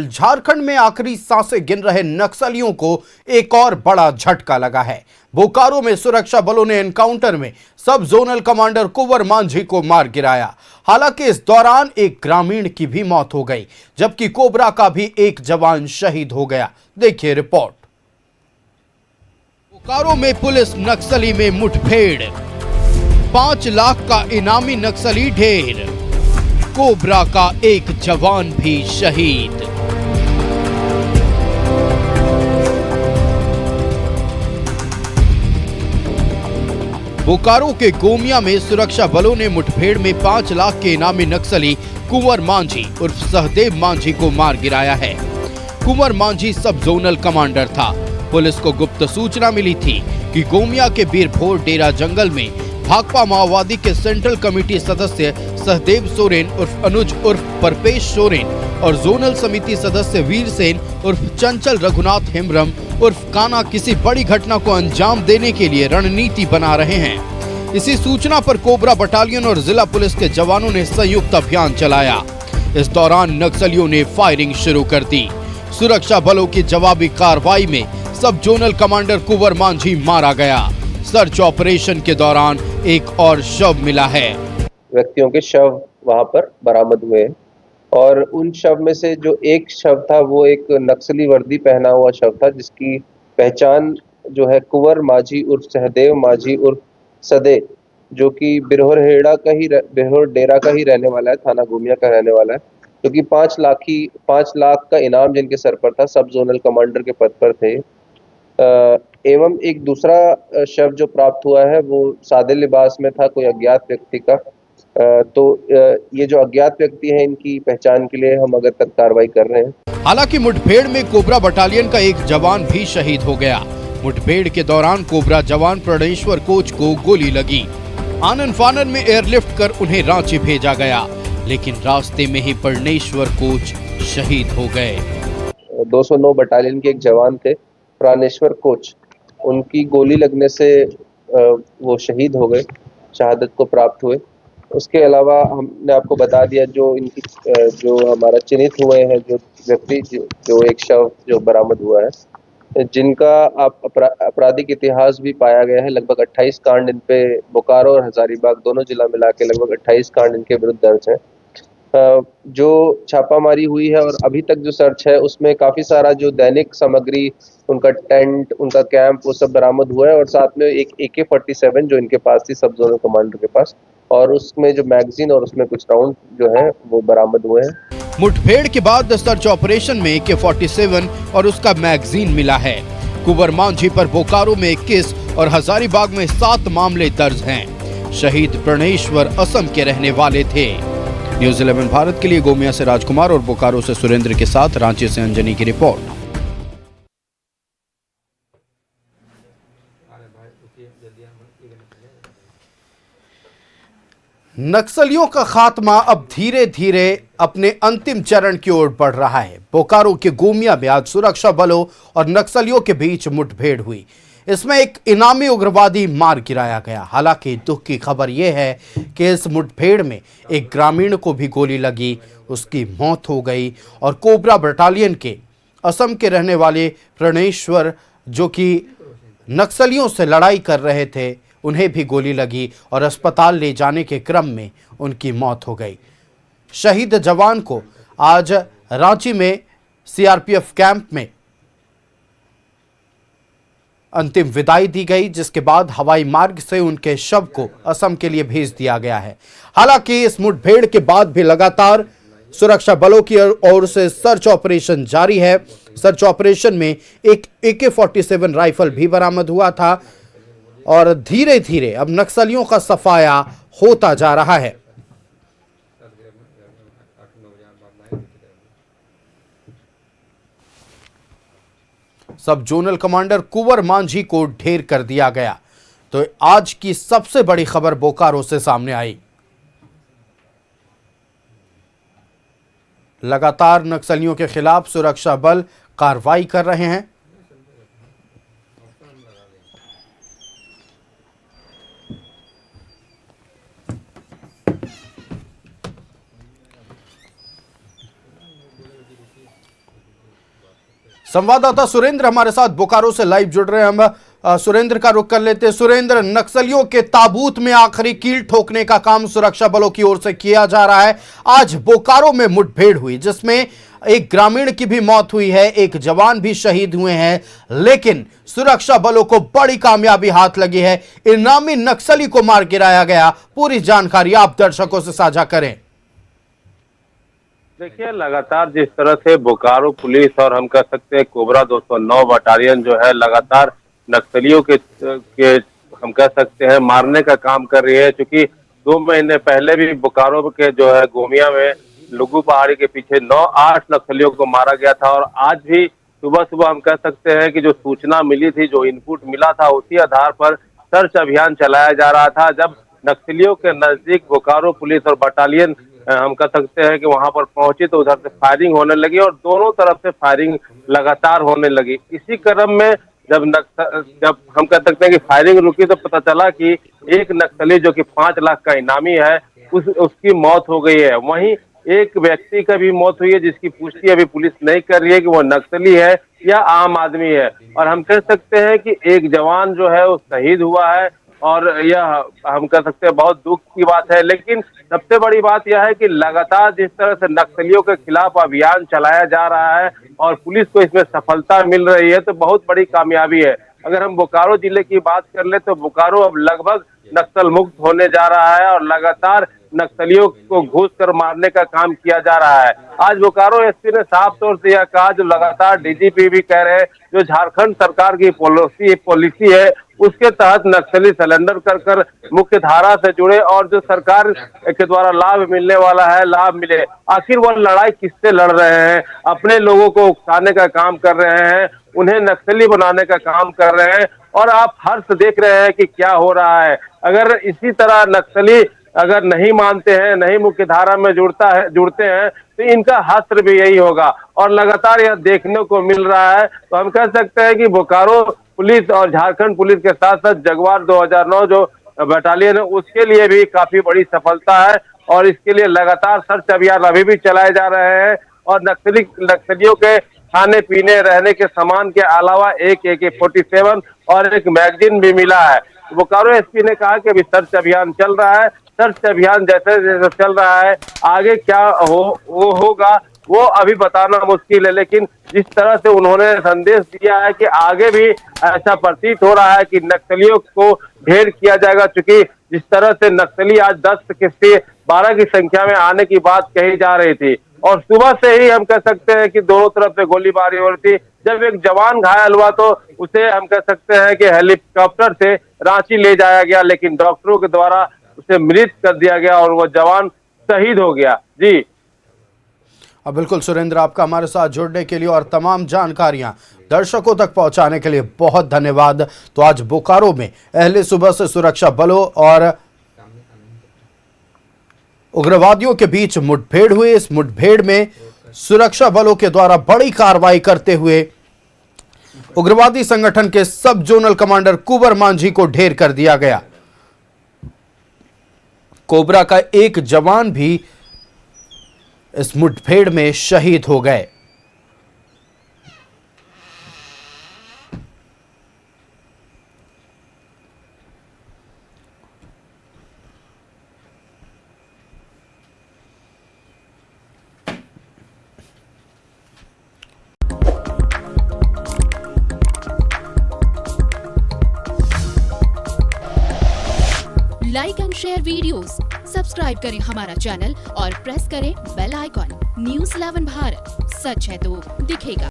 झारखंड में आखिरी सांसें गिन रहे नक्सलियों को एक और बड़ा झटका लगा है। बोकारो में सुरक्षा बलों ने एनकाउंटर में सब जोनल कमांडर कुंवर मांझी को मार गिराया। हालांकि इस दौरान एक ग्रामीण की भी मौत हो गई, जबकि कोबरा का भी एक जवान शहीद हो गया। देखिए रिपोर्ट। बोकारो में पुलिस नक्सली में मुठभेड़, 5 लाख का इनामी नक्सली ढेर, कोबरा का एक जवान भी शहीद। बोकारो के गोमिया में सुरक्षा बलों ने मुठभेड़ में 5 लाख के इनामी नक्सली कुंवर मांझी उर्फ सहदेव मांझी को मार गिराया है। कुंवर मांझी सब जोनल कमांडर था। पुलिस को गुप्त सूचना मिली थी कि गोमिया के बीरभोर डेरा जंगल में भाकपा माओवादी के सेंट्रल कमेटी सदस्य सहदेव सोरेन उर्फ अनुज उर्फ परपेश सोरेन और जोनल समिति सदस्य वीर सेन उर्फ चंचल रघुनाथ हेम्ब्रम उर्फ काना किसी बड़ी घटना को अंजाम देने के लिए रणनीति बना रहे हैं। इसी सूचना पर कोबरा बटालियन और जिला पुलिस के जवानों ने संयुक्त अभियान चलाया। इस दौरान नक्सलियों ने फायरिंग शुरू कर दी। सुरक्षा बलों की जवाबी कार्रवाई में सब जोनल कमांडर कुंवर मांझी मारा गया। सर्च ऑपरेशन के दौरान एक और शव मिला है। व्यक्तियों के शव वहां पर बरामद हुए और उन शव में से जो एक शव था वो एक नक्सली वर्दी पहना हुआ शव था, जिसकी पहचान जो है कुंवर मांझी उर्फ सहदेव मांझी उर्फ सदे, जो कि बिरहोर डेरा का ही रहने वाला है, थाना गोमिया का रहने वाला है, जो कि 5 लाख का इनाम जिनके सर पर था, सब जोनल कमांडर के पद पर थे। एवं एक दूसरा शव जो प्राप्त हुआ है वो सादे लिबास में था, कोई अज्ञात व्यक्ति का। तो ये जो अज्ञात व्यक्ति है, इनकी पहचान के लिए हम अगर तक कार्रवाई कर रहे हैं। हालांकि मुठभेड़ में कोबरा बटालियन का एक जवान भी शहीद हो गया। मुठभेड़ के दौरान कोबरा जवान प्रणेश्वर कोच को गोली लगी। आनन फानन में एयरलिफ्ट कर उन्हें रांची भेजा गया, लेकिन रास्ते में ही प्रणेश्वर कोच शहीद हो गए। 209 बटालियन के एक जवान थे प्राणेश्वर कोच, उनकी गोली लगने से वो शहीद हो गए, शहादत को प्राप्त हुए। उसके अलावा हमने आपको बता दिया जो हमारा चिन्हित हुए हैं जो व्यक्ति, जो एक शव जो बरामद हुआ है, जिनका आपराधिक इतिहास भी पाया गया है। लगभग 28 कांड इन पे बोकारो और हजारीबाग दोनों जिला मिला के लगभग 28 कांड इनके विरुद्ध दर्ज है। जो छापामारी हुई है और अभी तक जो सर्च है उसमें काफी सारा जो दैनिक सामग्री, उनका टेंट, उनका कैंप, वो सब बरामद हुआ है और साथ में एक AK-47 जो इनके पास थी सब जोनल कमांडर के पास, और उसमें जो मैगजीन और उसमें कुछ राउंड जो है वो बरामद हुए हैं। मुठभेड़ के बाद सर्च ऑपरेशन में AK-47 और उसका मैगजीन मिला है। कुंवर मांझी पर बोकारो में 21 और हजारीबाग में 7 मामले दर्ज हैं। शहीद प्रणेश्वर असम के रहने वाले थे। न्यूज़ 11 भारत के लिए गोमिया से राजकुमार और बोकारो से सुरेंद्र के साथ रांची से अंजनी की रिपोर्ट। नक्सलियों का खात्मा अब धीरे धीरे अपने अंतिम चरण की ओर बढ़ रहा है। बोकारो के गोमिया में आज सुरक्षा बलों और नक्सलियों के बीच मुठभेड़ हुई। इसमें एक इनामी उग्रवादी मार गिराया गया। हालांकि दुख की खबर यह है कि इस मुठभेड़ में एक ग्रामीण को भी गोली लगी, उसकी मौत हो गई और कोबरा बटालियन के असम के रहने वाले प्रणेश्वर, जो कि नक्सलियों से लड़ाई कर रहे थे, उन्हें भी गोली लगी और अस्पताल ले जाने के क्रम में उनकी मौत हो गई। शहीद जवान को आज रांची में CRPF कैंप में अंतिम विदाई दी गई, जिसके बाद हवाई मार्ग से उनके शव को असम के लिए भेज दिया गया है। हालांकि इस मुठभेड़ के बाद भी लगातार सुरक्षा बलों की ओर से सर्च ऑपरेशन जारी है। सर्च ऑपरेशन में एक AK-47 राइफल भी बरामद हुआ था और धीरे धीरे अब नक्सलियों का सफाया होता जा रहा है। सब जोनल कमांडर कुंवर मांझी को ढेर कर दिया गया। तो आज की सबसे बड़ी खबर बोकारो से सामने आई। लगातार नक्सलियों के खिलाफ सुरक्षा बल कार्रवाई कर रहे हैं। संवाददाता सुरेंद्र हमारे साथ बोकारो से लाइव जुड़ रहे हैं। हम सुरेंद्र का रुख कर लेते हैं। सुरेंद्र, नक्सलियों के ताबूत में आखिरी कील ठोकने का काम सुरक्षा बलों की ओर से किया जा रहा है। आज बोकारो में मुठभेड़ हुई जिसमें एक ग्रामीण की भी मौत हुई है, एक जवान भी शहीद हुए हैं, लेकिन सुरक्षा बलों को बड़ी कामयाबी हाथ लगी है। इनामी नक्सली को मार गिराया गया। पूरी जानकारी आप दर्शकों से साझा करें। देखिए, लगातार जिस तरह से बोकारो पुलिस और हम कह सकते हैं कोबरा 209 बटालियन जो है लगातार नक्सलियों के हम कह सकते हैं मारने का काम कर रही है। क्योंकि 2 महीने पहले भी बोकारो के जो है गोमिया में लुगू पहाड़ी के पीछे 9-8 नक्सलियों को मारा गया था। और आज भी सुबह सुबह हम कह सकते हैं कि जो सूचना मिली थी, जो इनपुट मिला था, उसी आधार पर सर्च अभियान चलाया जा रहा था। जब नक्सलियों के नजदीक बोकारो पुलिस और बटालियन हम कह सकते हैं कि वहां पर पहुंची तो उधर से फायरिंग होने लगी और दोनों तरफ से फायरिंग लगातार होने लगी। इसी क्रम में जब हम कह सकते हैं कि फायरिंग रुकी तो पता चला कि एक नक्सली जो कि 5 लाख का इनामी है उसकी मौत हो गई है। वहीं एक व्यक्ति का भी मौत हुई है जिसकी पुष्टि अभी पुलिस नहीं कर रही है कि वो नक्सली है या आम आदमी है। और हम कह सकते हैं कि एक जवान जो है वो शहीद हुआ है और यह हम कह सकते हैं बहुत दुख की बात है। लेकिन सबसे बड़ी बात यह है कि लगातार जिस तरह से नक्सलियों के खिलाफ अभियान चलाया जा रहा है और पुलिस को इसमें सफलता मिल रही है तो बहुत बड़ी कामयाबी है। अगर हम बोकारो जिले की बात कर ले तो बोकारो अब लगभग नक्सल मुक्त होने जा रहा है और लगातार नक्सलियों को घुस कर मारने का काम किया जा रहा है। आज बोकारो एसपी ने साफ तौर से यह कहा, जो लगातार डीजीपी भी कह रहे हैं, जो झारखंड सरकार की पॉलिसी है उसके तहत नक्सली सरेंडर कर मुख्य धारा से जुड़े और जो सरकार के द्वारा लाभ मिलने वाला है लाभ मिले। आखिर वह लड़ाई किससे लड़ रहे हैं? अपने लोगों को उकसाने का काम कर रहे हैं, उन्हें नक्सली बनाने का काम कर रहे हैं। और आप हर्ष देख रहे हैं कि क्या हो रहा है। अगर इसी तरह नक्सली अगर नहीं मानते हैं, नहीं मुख्य धारा में जुड़ते हैं तो इनका हश्र भी यही होगा और लगातार यह देखने को मिल रहा है। तो हम कह सकते हैं कि बोकारो पुलिस और झारखंड पुलिस के साथ साथ जगुआर 2009 जो बटालियन है उसके लिए भी काफी बड़ी सफलता है और इसके लिए लगातार सर्च अभियान अभी भी चलाए जा रहे हैं। और नक्सलियों के खाने पीने रहने के सामान के अलावा एक AK-47 और एक मैगजीन भी मिला है। बोकारो एसपी ने कहा कि अभी सर्च अभियान चल रहा है। सर्च अभियान जैसे जैसे चल रहा है आगे क्या होगा वो अभी बताना मुश्किल है। लेकिन जिस तरह से उन्होंने संदेश दिया है कि आगे भी ऐसा प्रतीत हो रहा है कि नक्सलियों को ढेर किया जाएगा। चूंकि जिस तरह से नक्सली आज 10 से 12 की संख्या में आने की बात कही जा रही थी और सुबह से ही हम कह सकते हैं कि दोनों तरफ से गोलीबारी हो रही थी। जब एक जवान घायल हुआ तो उसे हम कह सकते हैं कि हेलीकॉप्टर से रांची ले जाया गया, लेकिन डॉक्टरों के द्वारा उसे मृत कर दिया गया और वो जवान शहीद हो गया। जी बिल्कुल सुरेंद्र, आपका हमारे साथ जुड़ने के लिए और तमाम जानकारियां दर्शकों तक पहुंचाने के लिए बहुत धन्यवाद। तो आज बोकारो में अहले सुबह से सुरक्षा बलों और उग्रवादियों के बीच मुठभेड़ हुई। इस मुठभेड़ में सुरक्षा बलों के द्वारा बड़ी कार्रवाई करते हुए उग्रवादी संगठन के सब जोनल कमांडर कुंवर मांझी को ढेर कर दिया गया। कोबरा का एक जवान भी इस मुठभेड़ में शहीद हो गए। Like and share videos, subscribe करें हमारा चैनल और प्रेस करें बेल आइकॉन। News 11 भारत, सच है तो दिखेगा।